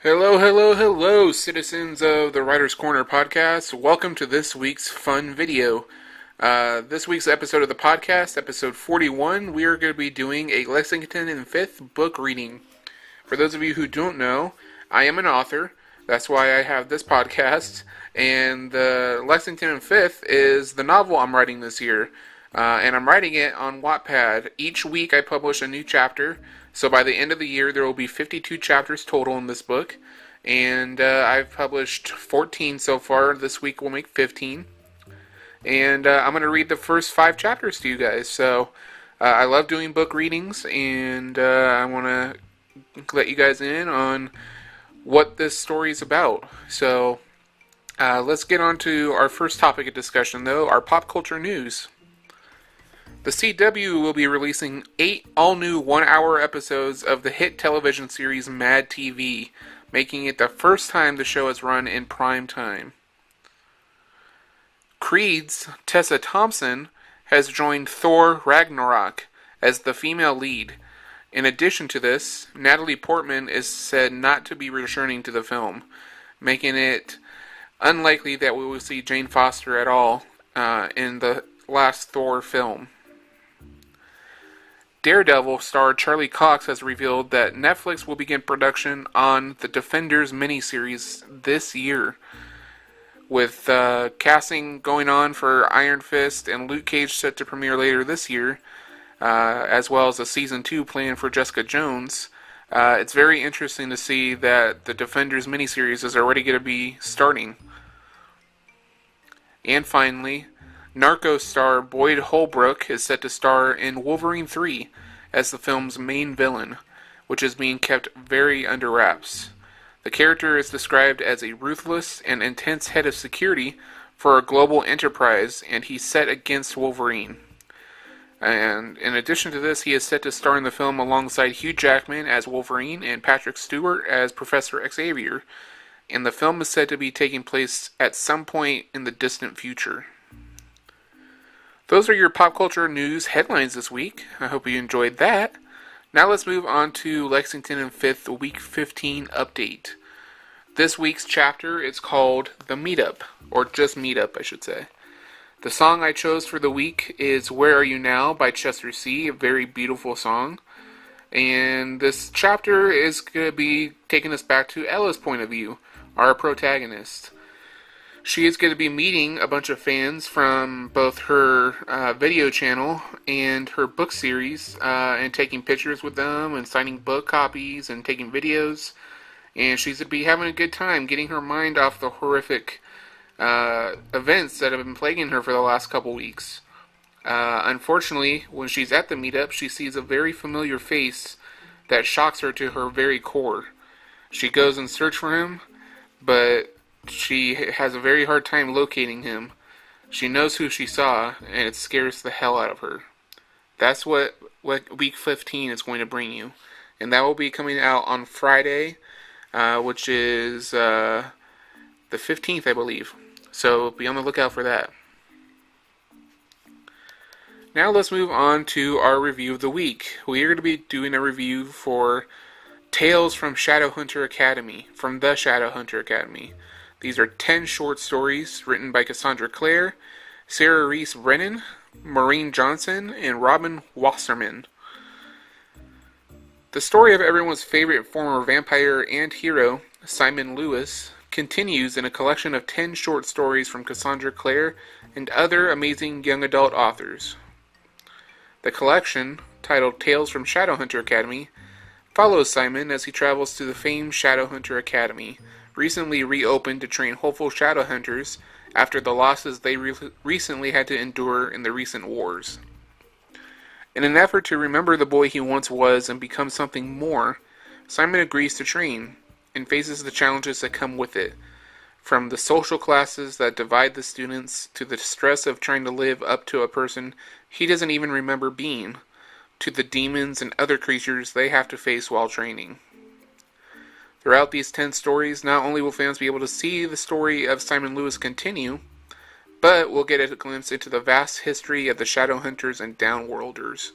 Hello, hello, hello, citizens of the Writer's Corner podcast. Welcome to this week's fun video. This week's episode of the podcast, episode 41, we are going to be doing a Lexington and Fifth book reading. For those of you who don't know, I am an author. That's why I have this podcast. And the Lexington and Fifth is the novel I'm writing this year. And I'm writing it on Wattpad. Each week I publish a new chapter. So by the end of the year, there will be 52 chapters total in this book. And I've published 14 so far. This week we'll make 15. And I'm going to read the first 5 chapters to you guys. So I love doing book readings. And I want to let you guys in on what this story is about. So let's get on to our first topic of discussion, though, our pop culture news. The CW will be releasing 8 all-new 1-hour episodes of the hit television series Mad TV, making it the first time the show has run in prime time. Creed's Tessa Thompson has joined Thor Ragnarok as the female lead. In addition to this, Natalie Portman is said not to be returning to the film, making it unlikely that we will see Jane Foster at all in the last Thor film. Daredevil star Charlie Cox has revealed that Netflix will begin production on the Defenders miniseries this year. With casting going on for Iron Fist and Luke Cage set to premiere later this year, as well as a Season 2 plan for Jessica Jones, it's very interesting to see that the Defenders miniseries is already going to be starting. And finally, Narcos star Boyd Holbrook is set to star in Wolverine 3 as the film's main villain, which is being kept very under wraps. The character is described as a ruthless and intense head of security for a global enterprise, and he's set against Wolverine. And in addition to this, he is set to star in the film alongside Hugh Jackman as Wolverine and Patrick Stewart as Professor Xavier, and the film is said to be taking place at some point in the distant future. Those are your pop culture news headlines this week. I hope you enjoyed that. Now let's move on to Lexington and Fifth Week 15 update. This week's chapter is called The Meetup, or just Meetup, I should say. The song I chose for the week is Where Are You Now by Chester C, a very beautiful song. And this chapter is going to be taking us back to Ella's point of view, our protagonist. She is going to be meeting a bunch of fans from both her video channel and her book series, and taking pictures with them and signing book copies and taking videos. And she's going to be having a good time getting her mind off the horrific events that have been plaguing her for the last couple weeks. Unfortunately, when she's at the meetup, she sees a very familiar face that shocks her to her very core. She goes in search for him, but she has a very hard time locating him. She knows who she saw, and it scares the hell out of her. That's what week 15 is going to bring you. And that will be coming out on Friday, which is the 15th, I believe. So be on the lookout for that. Now let's move on to our review of the week. We are going to be doing a review for Tales from Shadowhunter Academy, from the Shadowhunter Academy. These are 10 short stories written by Cassandra Clare, Sarah Reese Brennan, Maureen Johnson, and Robin Wasserman. The story of everyone's favorite former vampire and hero, Simon Lewis, continues in a collection of 10 short stories from Cassandra Clare and other amazing young adult authors. The collection, titled Tales from Shadowhunter Academy, follows Simon as he travels to the famed Shadowhunter Academy, recently reopened to train hopeful Shadowhunters after the losses they recently had to endure in the recent wars. In an effort to remember the boy he once was and become something more, Simon agrees to train and faces the challenges that come with it, from the social classes that divide the students to the stress of trying to live up to a person he doesn't even remember being, to the demons and other creatures they have to face while training. Throughout these 10 stories, not only will fans be able to see the story of Simon Lewis continue, but we'll get a glimpse into the vast history of the Shadowhunters and Downworlders,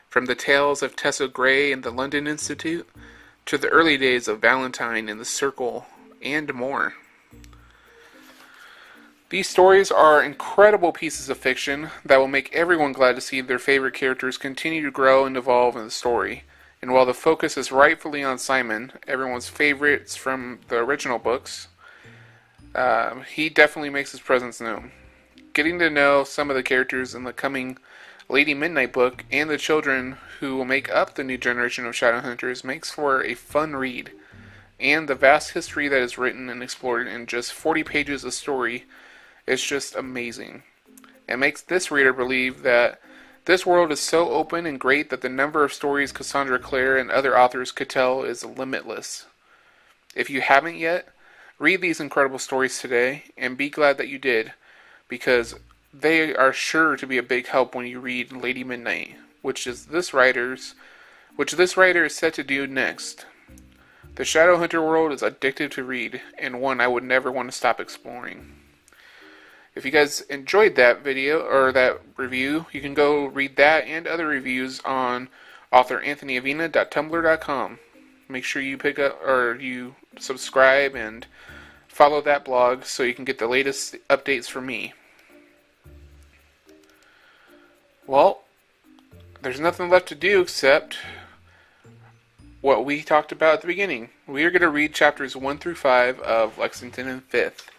from the tales of Tessa Gray and the London Institute, to the early days of Valentine and the Circle, and more. These stories are incredible pieces of fiction that will make everyone glad to see their favorite characters continue to grow and evolve in the story. And while the focus is rightfully on Simon, everyone's favorites from the original books, he definitely makes his presence known. Getting to know some of the characters in the coming Lady Midnight book and the children who will make up the new generation of Shadowhunters makes for a fun read. And the vast history that is written and explored in just 40 pages of story is just amazing. It makes this reader believe that this world is so open and great that the number of stories Cassandra Clare and other authors could tell is limitless. If you haven't yet, read these incredible stories today and be glad that you did, because they are sure to be a big help when you read Lady Midnight, which this writer is set to do next. The Shadowhunter world is addictive to read, and one I would never want to stop exploring. If you guys enjoyed that video, or that review, you can go read that and other reviews on authorAnthonyAvina.tumblr.com. Make sure you pick up, or you subscribe and follow that blog so you can get the latest updates from me. Well, there's nothing left to do except what we talked about at the beginning. We are going to read chapters 1 through 5 of Lexington and Fifth.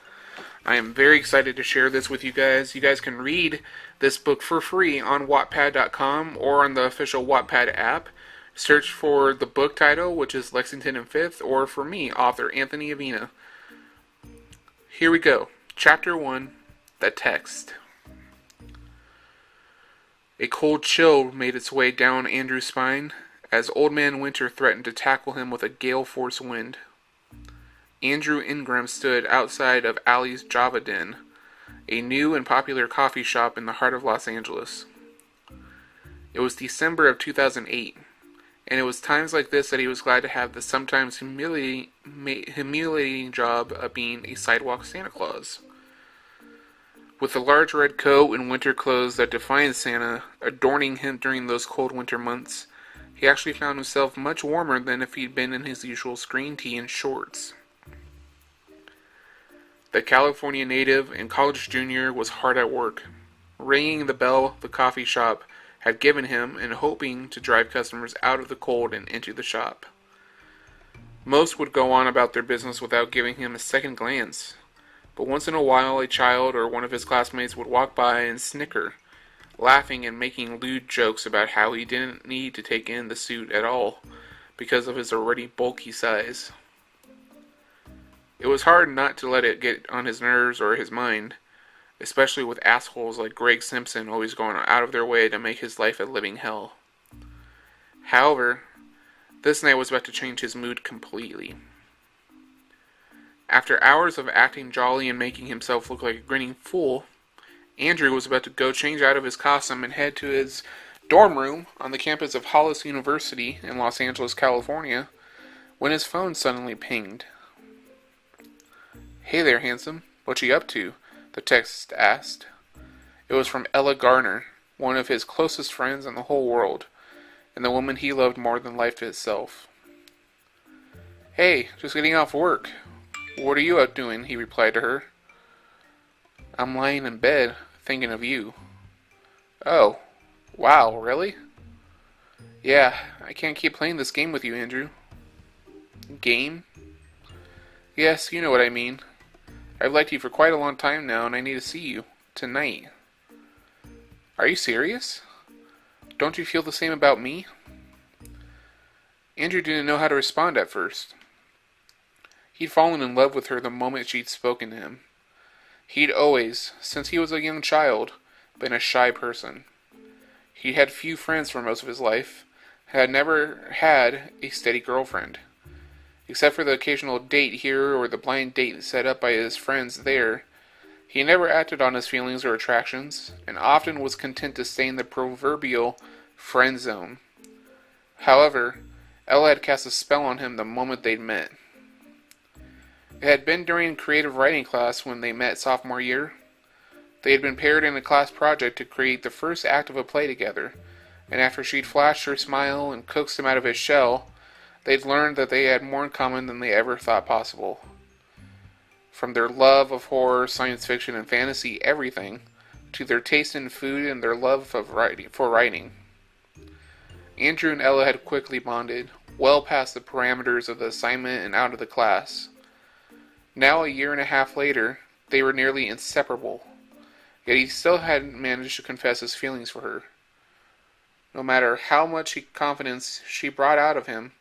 I am very excited to share this with you guys. You guys can read this book for free on Wattpad.com or on the official Wattpad app. Search for the book title, which is Lexington and Fifth, or for me, author Anthony Avina. Here we go. Chapter 1, The Text. A cold chill made its way down Andrew's spine as Old Man Winter threatened to tackle him with a gale-force wind. Andrew Ingram stood outside of Allie's Java Den, a new and popular coffee shop in the heart of Los Angeles. It was December of 2008, and it was times like this that he was glad to have the sometimes humiliating job of being a sidewalk Santa Claus. With the large red coat and winter clothes that defined Santa adorning him during those cold winter months, he actually found himself much warmer than if he'd been in his usual screen tee and shorts. The California native and college junior was hard at work, ringing the bell the coffee shop had given him and hoping to drive customers out of the cold and into the shop. Most would go on about their business without giving him a second glance, but once in a while a child or one of his classmates would walk by and snicker, laughing and making lewd jokes about how he didn't need to take in the suit at all because of his already bulky size. It was hard not to let it get on his nerves or his mind, especially with assholes like Greg Simpson always going out of their way to make his life a living hell. However, this night was about to change his mood completely. After hours of acting jolly and making himself look like a grinning fool, Andrew was about to go change out of his costume and head to his dorm room on the campus of Hollis University in Los Angeles, California, when his phone suddenly pinged. "Hey there, handsome. What you up to?" the text asked. It was from Ella Garner, one of his closest friends in the whole world, and the woman he loved more than life itself. "Hey, just getting off work. What are you out doing?" he replied to her. "I'm lying in bed, thinking of you." "Oh, wow, really?" "Yeah, I can't keep playing this game with you, Andrew." "Game?" "Yes, you know what I mean. I've liked you for quite a long time now, and I need to see you. Tonight." "Are you serious? Don't you feel the same about me?" Andrew didn't know how to respond at first. He'd fallen in love with her the moment she'd spoken to him. He'd always, since he was a young child, been a shy person. He had few friends for most of his life, had never had a steady girlfriend. Except for the occasional date here or the blind date set up by his friends there, he never acted on his feelings or attractions, and often was content to stay in the proverbial friend zone. However, Ella had cast a spell on him the moment they'd met. It had been during creative writing class when they met sophomore year. They had been paired in a class project to create the first act of a play together, and after she'd flashed her smile and coaxed him out of his shell, They'd learned that they had more in common than they ever thought possible. From their love of horror, science fiction, and fantasy, everything, to their taste in food and their love of writing. Andrew and Ella had quickly bonded, well past the parameters of the assignment and out of the class. Now, a year and a half later, they were nearly inseparable, yet he still hadn't managed to confess his feelings for her. No matter how much confidence she brought out of him,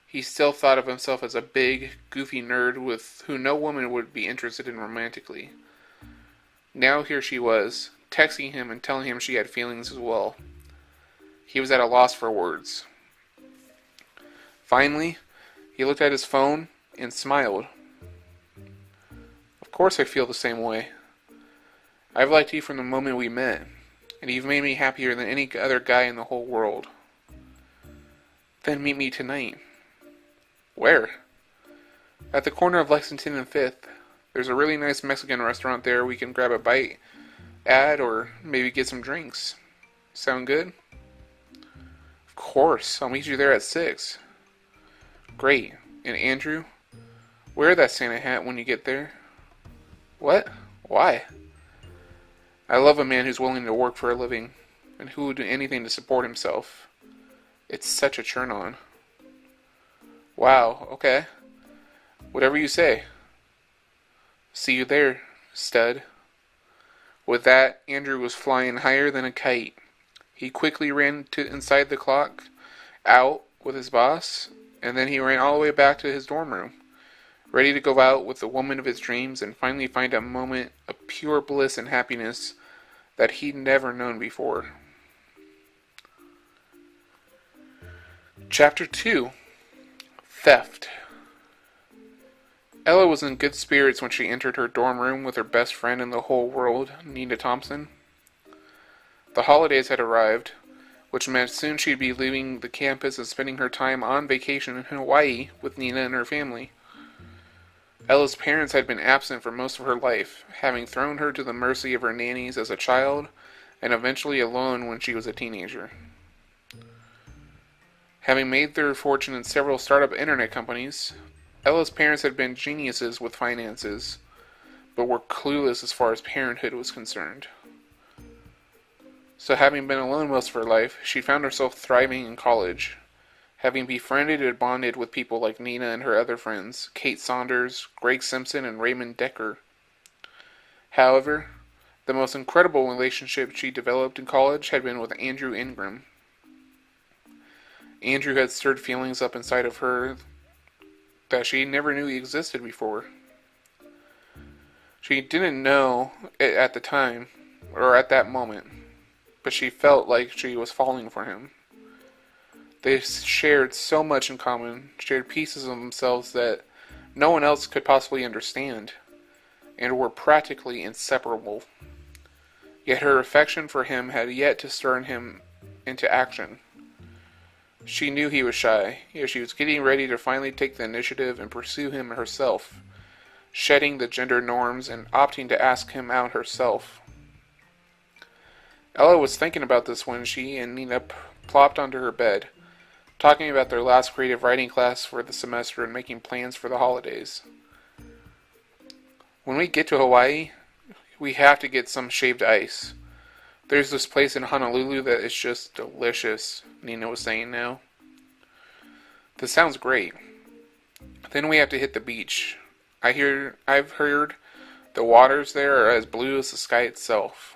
he still thought of himself as a big, goofy nerd with who no woman would be interested in romantically. Now here she was, texting him and telling him she had feelings as well. He was at a loss for words. Finally, he looked at his phone and smiled. Of course I feel the same way. I've liked you from the moment we met, and you've made me happier than any other guy in the whole world. Then meet me tonight. Where? At the corner of Lexington and Fifth. There's a really nice Mexican restaurant there we can grab a bite at, or maybe get some drinks. Sound good? Of course, I'll meet you there at 6. Great. And Andrew? Wear that Santa hat when you get there. What? Why? I love a man who's willing to work for a living, and who will do anything to support himself. It's such a turn-on. Wow, okay. Whatever you say. See you there, stud. With that, Andrew was flying higher than a kite. He quickly ran to inside the clock, out with his boss, and then he ran all the way back to his dorm room, ready to go out with the woman of his dreams and finally find a moment of pure bliss and happiness that he'd never known before. Chapter 2. Theft. Ella was in good spirits when she entered her dorm room with her best friend in the whole world, Nina Thompson. The holidays had arrived, which meant soon she'd be leaving the campus and spending her time on vacation in Hawaii with Nina and her family. Ella's parents had been absent for most of her life, having thrown her to the mercy of her nannies as a child and eventually alone when she was a teenager. Having made their fortune in several startup internet companies, Ella's parents had been geniuses with finances, but were clueless as far as parenthood was concerned. So having been alone most of her life, she found herself thriving in college, having befriended and bonded with people like Nina and her other friends, Kate Saunders, Greg Simpson, and Raymond Decker. However, the most incredible relationship she developed in college had been with Andrew Ingram. Andrew had stirred feelings up inside of her that she never knew existed before. She didn't know it at the time, or at that moment, but she felt like she was falling for him. They shared so much in common, shared pieces of themselves that no one else could possibly understand, and were practically inseparable. Yet her affection for him had yet to stir him into action. She knew he was shy, yet she was getting ready to finally take the initiative and pursue him herself, shedding the gender norms and opting to ask him out herself. Ella was thinking about this when she and Nina plopped onto her bed, talking about their last creative writing class for the semester and making plans for the holidays. When we get to Hawaii, we have to get some shaved ice. There's this place in Honolulu that is just delicious, Nina was saying now. This sounds great. Then we have to hit the beach. I've heard the waters there are as blue as the sky itself.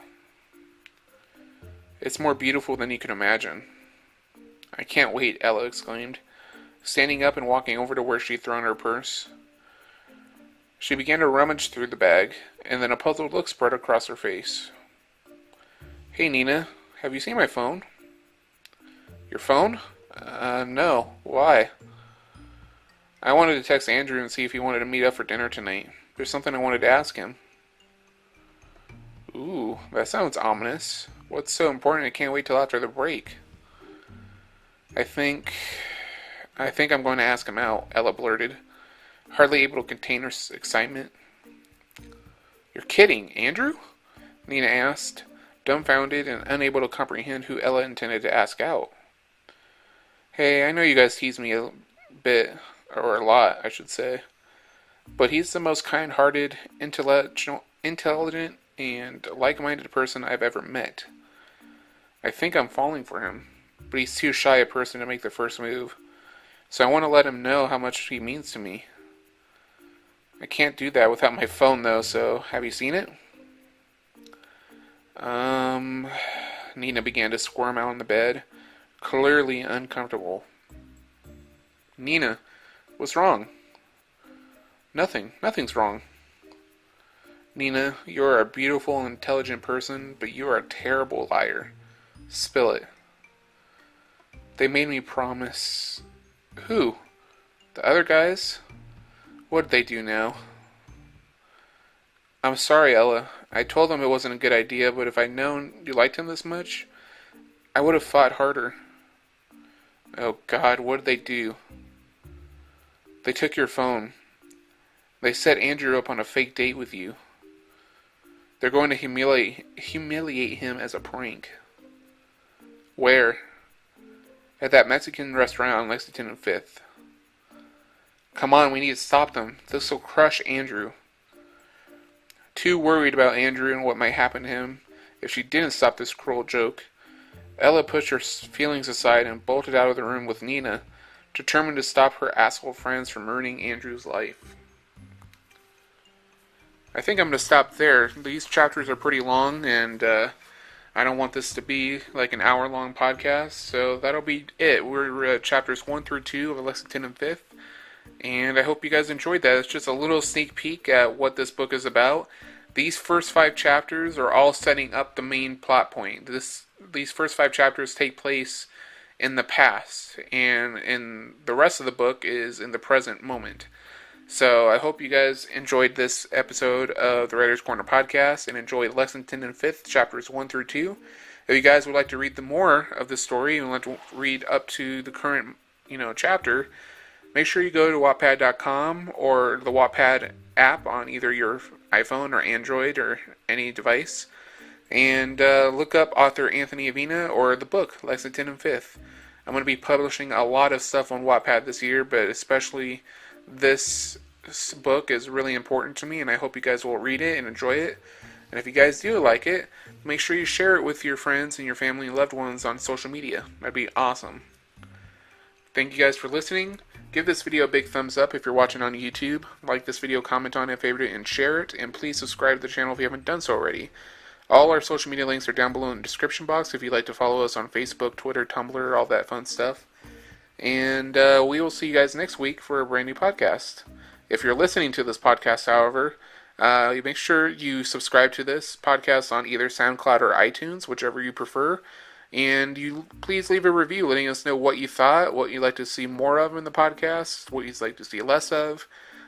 It's more beautiful than you can imagine. I can't wait, Ella exclaimed, standing up and walking over to where she'd thrown her purse. She began to rummage through the bag, and then a puzzled look spread across her face. Hey Nina, have you seen my phone? Your phone? No. Why? I wanted to text Andrew and see if he wanted to meet up for dinner tonight. There's something I wanted to ask him. Ooh, that sounds ominous. What's so important I can't wait till after the break? I think I'm going to ask him out, Ella blurted, hardly able to contain her excitement. You're kidding, Andrew? Nina asked, dumbfounded and unable to comprehend who Ella intended to ask out. Hey, I know you guys tease me bit, or a lot, I should say. But he's the most kind-hearted, intelligent, and like-minded person I've ever met. I think I'm falling for him, but he's too shy a person to make the first move. So I want to let him know how much he means to me. I can't do that without my phone though, so have you seen it? Nina began to squirm out on the bed, clearly uncomfortable. Nina, what's wrong? Nothing's wrong. Nina, you're a beautiful and intelligent person, but you are a terrible liar. Spill it. They made me promise. Who? The other guys? What did they do now? I'm sorry, Ella. I told them it wasn't a good idea, but if I'd known you liked him this much, I would have fought harder. Oh God, what did they do? They took your phone. They set Andrew up on a fake date with you. They're going to humiliate him as a prank. Where? At that Mexican restaurant on Lexington and Fifth. Come on, we need to stop them. This will crush Andrew. Too worried about Andrew and what might happen to him if she didn't stop this cruel joke, Ella pushed her feelings aside and bolted out of the room with Nina, determined to stop her asshole friends from ruining Andrew's life. I think I'm going to stop there. These chapters are pretty long, and I don't want this to be like an hour-long podcast, so that'll be it. We're chapters 1 through 2 of Lexington and Fifth, and I hope you guys enjoyed that. It's just a little sneak peek at what this book is about. These first 5 chapters are all setting up the main plot point. These first 5 chapters take place in the past, and the rest of the book is in the present moment. So I hope you guys enjoyed this episode of the Writer's Corner podcast and enjoyed Lexington and Fifth, chapters 1 through 2. If you guys would like to read the more of this story and would like to read up to the current, chapter, make sure you go to Wattpad.com or the Wattpad app on either your iPhone or Android or any device, and look up author Anthony Avina or the book Lexington and Fifth. I'm going to be publishing a lot of stuff on Wattpad this year, but especially this book is really important to me, and I hope you guys will read it and enjoy it. And if you guys do like it, make sure you share it with your friends and your family and loved ones on social media. That'd be awesome. Thank you guys for listening. Give this video a big thumbs up if you're watching on YouTube. Like this video, comment on it, favorite it, and share it. And please subscribe to the channel if you haven't done so already. All our social media links are down below in the description box if you'd like to follow us on Facebook, Twitter, Tumblr, all that fun stuff. And we will see you guys next week for a brand new podcast. If you're listening to this podcast, however, you make sure you subscribe to this podcast on either SoundCloud or iTunes, whichever you prefer. And you please leave a review letting us know what you thought, what you'd like to see more of in the podcast, what you'd like to see less of.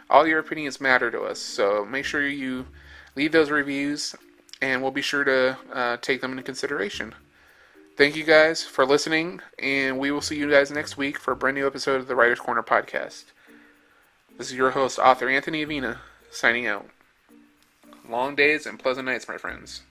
All your opinions matter to us, so make sure you leave those reviews, and we'll be sure to take them into consideration. Thank you guys for listening, and we will see you guys next week for a brand new episode of the Writer's Corner podcast. This is your host, author Anthony Avina, signing out. Long days and pleasant nights, my friends.